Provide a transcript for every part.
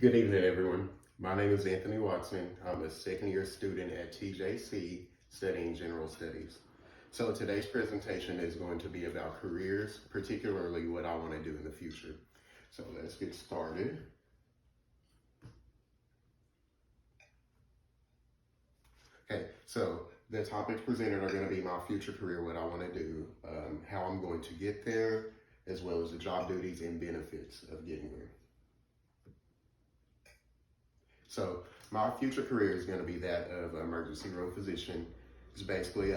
Good evening, everyone. My name is Anthony Watson. I'm a second year student at TJC studying general studies. So today's presentation is going to be about careers, particularly what I want to do in the future. So let's get started. Okay, so the topics presented are going to be my future career, what I want to do, how I'm going to get there, as well as the job duties and benefits of getting there. So my future career is going to be that of emergency room physician. It's basically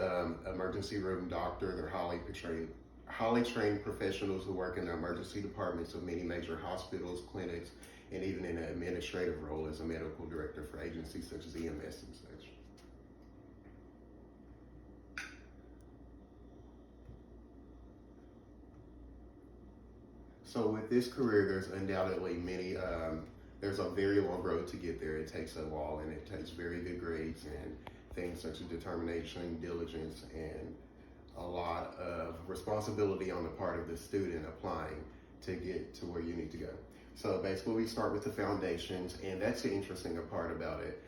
emergency room doctor. They're highly trained professionals who work in the emergency departments of many major hospitals, clinics, and even in an administrative role as a medical director for agencies such as EMS and such. So with this career, there's undoubtedly there's a very long road to get there. It takes a while, and it takes very good grades and things such as determination, diligence, and a lot of responsibility on the part of the student applying to get to where you need to go. So basically we start with the foundations, and that's the interesting part about it.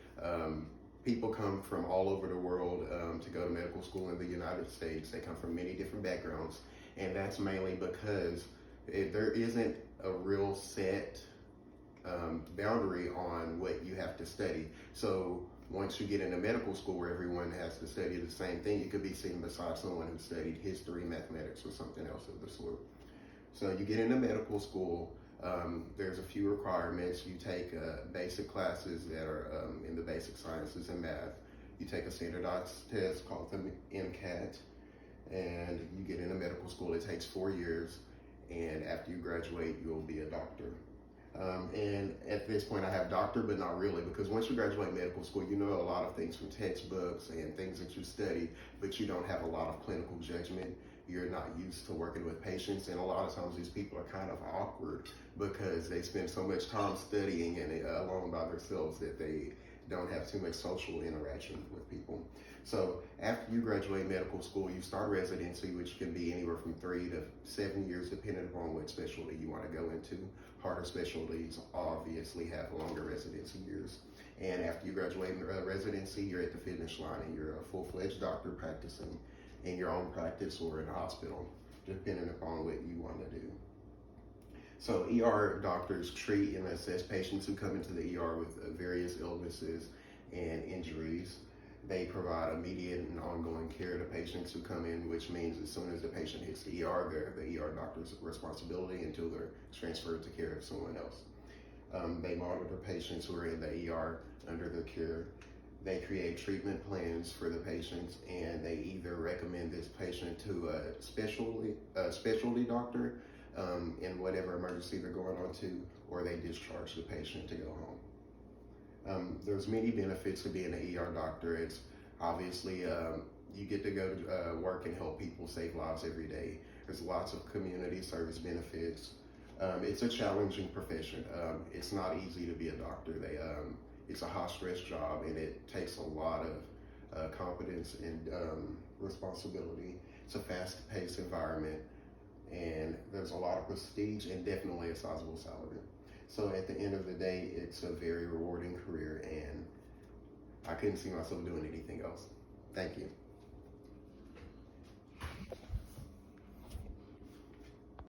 People come from all over the world to go to medical school in the United States. They come from many different backgrounds, and that's mainly because there isn't a real set boundary on what you have to study. So once you get into medical school where everyone has to study the same thing, you could be sitting beside someone who studied history, mathematics, or something else of the sort. So you get into medical school, there's a few requirements. You take basic classes that are in the basic sciences and math. You take a standardized test called the MCAT, and you get into medical school. It takes 4 years, and after you graduate, you'll be a doctor. And at this point I have doctor, but not really, because once you graduate medical school, you know a lot of things from textbooks and things that you study, but you don't have a lot of clinical judgment. You're not used to working with patients, and a lot of times these people are kind of awkward because they spend so much time studying and alone by themselves that they don't have too much social interaction with people. So after you graduate medical school, you start residency, which can be anywhere from 3 to 7 years, depending upon what specialty you want to go into. Harder specialties obviously have longer residency years. And after you graduate residency, you're at the finish line, and you're a full-fledged doctor practicing in your own practice or in a hospital, depending upon what you want to do. So ER doctors treat and assess patients who come into the ER with various illnesses and injuries. They provide immediate and ongoing care to patients who come in, which means as soon as the patient hits the ER, they're the ER doctor's responsibility until they're transferred to care of someone else. They monitor patients who are in the ER under their care. They create treatment plans for the patients, and they either recommend this patient to a specialty doctor in whatever emergency they're going on to, or they discharge the patient to go home. There's many benefits to being an ER doctor. It's obviously you get to go to work and help people save lives every day. There's lots of community service benefits. It's a challenging profession. It's not easy to be a doctor. It's a high stress job, and it takes a lot of competence and responsibility. It's a fast paced environment, and there's a lot of prestige and definitely a sizable salary. So at the end of the day, it's a very rewarding career, and I couldn't see myself doing anything else. Thank you.